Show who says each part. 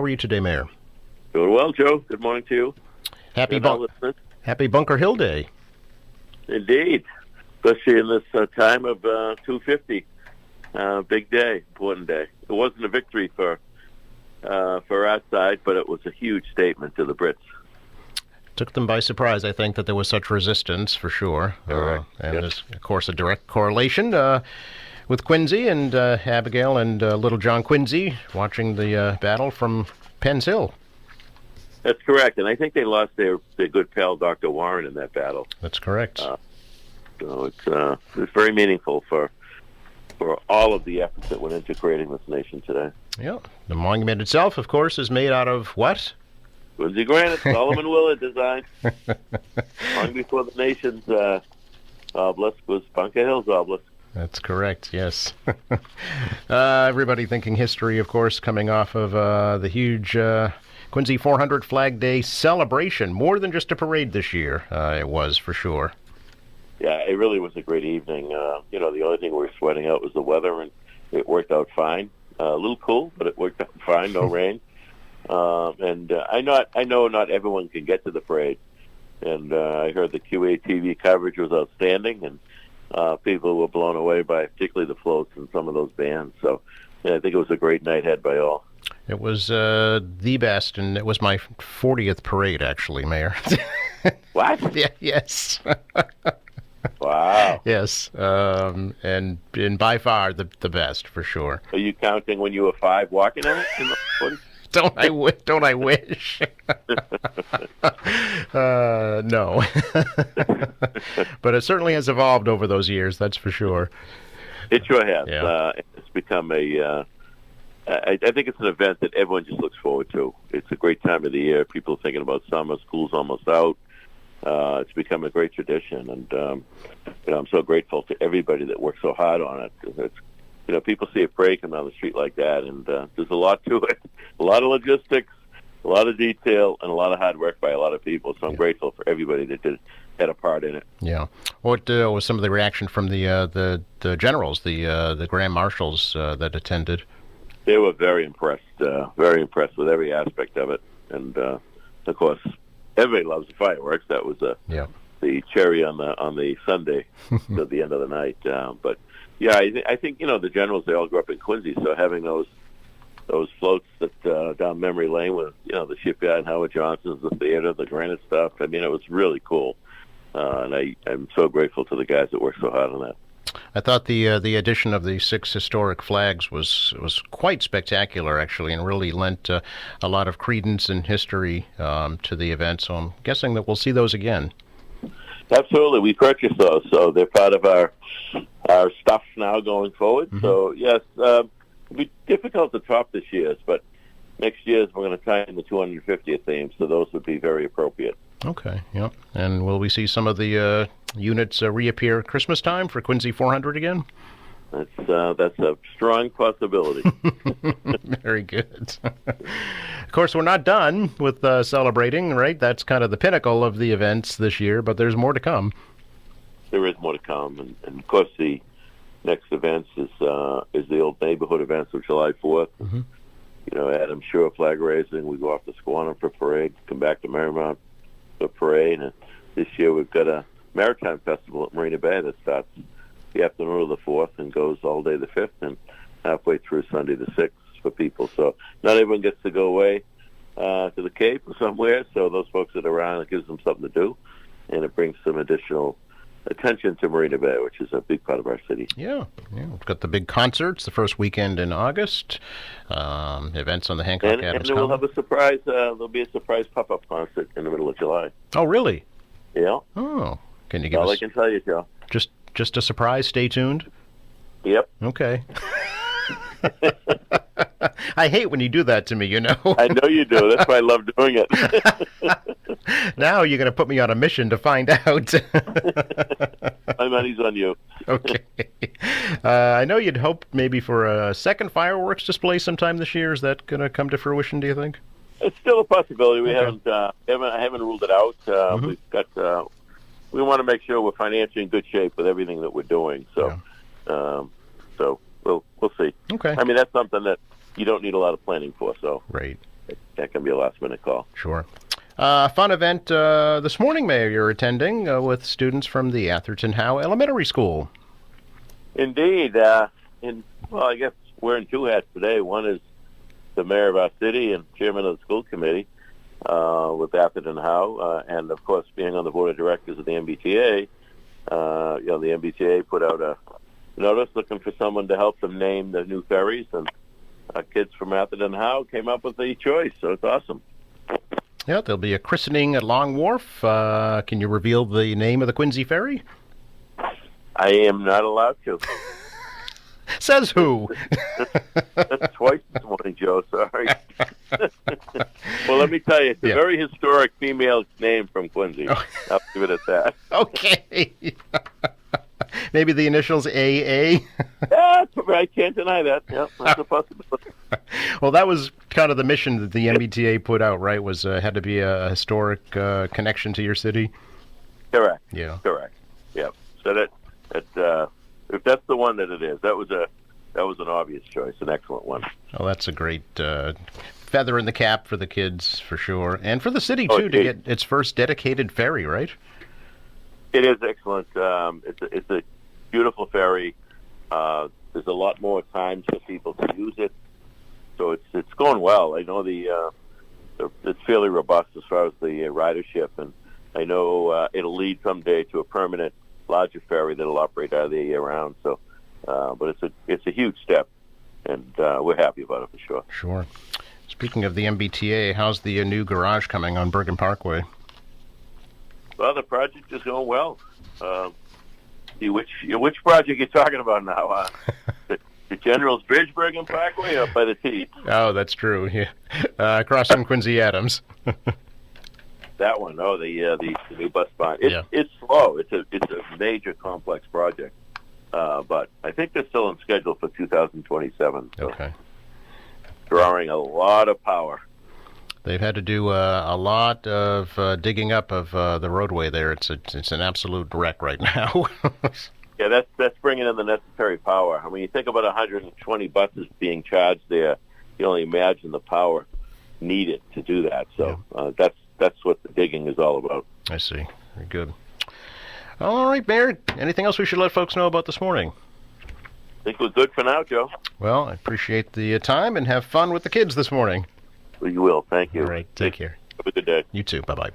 Speaker 1: are you today, Mayor?
Speaker 2: Doing well, Joe. Good morning to you.
Speaker 1: Happy Bunker Hill Day.
Speaker 2: Indeed, especially in this time of 250. Big day, important day. It wasn't a victory for our side, but it was a huge statement to the Brits.
Speaker 1: Took them by surprise, I think, that there was such resistance, for sure.
Speaker 2: Correct.
Speaker 1: And there's, of course, a direct correlation with Quincy and Abigail and little John Quincy watching the battle from Penn's Hill.
Speaker 2: That's correct, and I think they lost their good pal, Dr. Warren, in that battle.
Speaker 1: That's correct.
Speaker 2: So it's very meaningful for all of the efforts that went into creating this nation today.
Speaker 1: Yeah. The monument itself, of course, is made out of what?
Speaker 2: Quincy granite, Solomon Willard design. Long before the nation's obelisk was Bunker Hill's obelisk.
Speaker 1: That's correct, yes. Everybody thinking history, of course, coming off of the huge Quincy 400 Flag Day celebration. More than just a parade this year, it was, for sure.
Speaker 2: Yeah, it really was a great evening. The only thing we were sweating out was the weather, and it worked out fine. A little cool, but it worked out fine, no rain. I know not everyone can get to the parade, and I heard the QA-TV coverage was outstanding, and people were blown away by particularly the floats and some of those bands. So yeah, I think it was a great night had by all.
Speaker 1: It was the best, and it was my 40th parade, actually, Mayor.
Speaker 2: What?
Speaker 1: Yeah, yes.
Speaker 2: Wow.
Speaker 1: Yes, and by far the best, for sure.
Speaker 2: Are you counting when you were 5 walking on it in the 40s?
Speaker 1: Don't I wish? No. But it certainly has evolved over those years, that's for sure.
Speaker 2: It sure has.
Speaker 1: Yeah.
Speaker 2: It's become I think it's an event that everyone just looks forward to. It's a great time of the year. People are thinking about summer. School's almost out. It's become a great tradition, and I'm so grateful to everybody that worked so hard on it. It's, people see a parade come down the street like that, and there's a lot to it. A lot of logistics, a lot of detail, and a lot of hard work by a lot of people. So I'm grateful for everybody that had a part in it.
Speaker 1: Yeah. What was some of the reaction from the generals, the grand marshals that attended?
Speaker 2: They were very impressed with every aspect of it, and of course, everybody loves the fireworks. That was the cherry on the Sunday at the end of the night. But yeah, I think the generals, they all grew up in Quincy, so having those floats that down memory lane with the shipyard, Howard Johnson's, the theater, the granite stuff. I mean, it was really cool, and I'm so grateful to the guys that worked so hard on that.
Speaker 1: I thought the addition of the 6 historic flags was quite spectacular, actually, and really lent a lot of credence and history to the event. So I'm guessing that we'll see those again.
Speaker 2: Absolutely, we purchased those, so they're part of our stuff now going forward. Mm-hmm. So yes, it'll be difficult to top this year's, but next year's we're going to tie in the 250th theme, so those would be very appropriate.
Speaker 1: Okay, yep. And will we see some of the units reappear Christmas time for Quincy 400 again?
Speaker 2: That's a strong possibility.
Speaker 1: Very good. Of course, we're not done with celebrating, right? That's kind of the pinnacle of the events this year, but there's more to come.
Speaker 2: There is more to come, and of course the next events is the old neighborhood events of July 4th. Mm-hmm. Adam Shore flag raising. We go off to Squantum for parade, come back to Marymount for parade, and this year we've got a maritime festival at Marina Bay that starts the afternoon of the 4th and goes all day the 5th and halfway through Sunday the 6th for people. So not everyone gets to go away to the Cape or somewhere, so those folks that are around, it gives them something to do, and it brings some additional attention to Marina Bay, which is a big part of our city.
Speaker 1: Yeah. We've got the big concerts the first weekend in August, events on the Hancock Adams
Speaker 2: And then we'll have a surprise, there'll be a surprise pop-up concert in the middle of July.
Speaker 1: Oh, really?
Speaker 2: Yeah.
Speaker 1: Oh. Can you give
Speaker 2: all
Speaker 1: us...
Speaker 2: I can tell you, Joe.
Speaker 1: Just a surprise. Stay tuned.
Speaker 2: Yep.
Speaker 1: Okay. I hate when you do that to me,
Speaker 2: I know you do. That's why I love doing it.
Speaker 1: Now you're going to put me on a mission to find out.
Speaker 2: My money's on you.
Speaker 1: Okay. I know you'd hoped maybe for a second fireworks display sometime this year. Is that going to come to fruition, do you think?
Speaker 2: It's still a possibility. We haven't ruled it out.
Speaker 1: Mm-hmm.
Speaker 2: We've got... we want to make sure we're financially in good shape with everything that we're doing. So, so we'll see.
Speaker 1: Okay.
Speaker 2: I mean, that's something that you don't need a lot of planning for. So,
Speaker 1: right.
Speaker 2: that can be a last-minute call.
Speaker 1: Sure. Fun event this morning, Mayor, you're attending with students from the Atherton Howe Elementary School.
Speaker 2: Indeed. Well, I guess wearing two hats today. One is the mayor of our city and chairman of the school committee with Atherton Howe, and of course being on the board of directors of the MBTA. The MBTA put out a notice looking for someone to help them name the new ferries, and our kids from Atherton Howe came up with the choice, so it's awesome.
Speaker 1: Yeah, there'll be a christening at Long Wharf. Can you reveal the name of the Quincy Ferry?
Speaker 2: I am not allowed to.
Speaker 1: Says who?
Speaker 2: That's twice this morning, Joe. Sorry. Well, let me tell you, it's a very historic female name from Quincy.
Speaker 1: Oh.
Speaker 2: I'll leave it at that.
Speaker 1: Okay. Maybe the initials AA?
Speaker 2: Yeah, I can't deny that. Yeah, that's a possibility.
Speaker 1: Well, that was kind of the mission that the MBTA put out, right? Was had to be a historic connection to your city?
Speaker 2: Correct.
Speaker 1: Yeah.
Speaker 2: Correct. Yeah. So that if that's the one that it is, that was an obvious choice, an excellent one.
Speaker 1: Oh, that's a great feather in the cap for the kids, for sure. And for the city, too, to get its first dedicated ferry, right?
Speaker 2: It is excellent. It's a beautiful ferry. There's a lot more times for people to use it, so it's going well. I know it's fairly robust as far as the ridership, and I know it'll lead someday to a permanent larger ferry that'll operate out of there year round. So, but it's a huge step, and we're happy about it for sure.
Speaker 1: Sure. Speaking of the MBTA, how's the new garage coming on Bergen Parkway?
Speaker 2: Well, the project is going well. Which project you're talking about now? The General's Bridge, Bergen Parkway, up by the T?
Speaker 1: Oh, that's true. Yeah, across from Quincy Adams.
Speaker 2: That one. Oh, the new bus barn. It's slow. It's a major complex project, but I think they're still on schedule for 2027. So
Speaker 1: okay.
Speaker 2: Drawing a lot of power.
Speaker 1: They've had to do a lot of digging up of the roadway there. It's an absolute wreck right now.
Speaker 2: Yeah, that's bringing in the necessary power. I mean, you think about 120 buses being charged there. You only imagine the power needed to do that. So that's what the digging is all about.
Speaker 1: I see. Very good. All right, Mayor. Anything else we should let folks know about this morning?
Speaker 2: I think we're good for now, Joe.
Speaker 1: Well, I appreciate the time and have fun with the kids this morning.
Speaker 2: You will. Thank you.
Speaker 1: All right. Take care.
Speaker 2: Have a good day.
Speaker 1: You too. Bye-bye.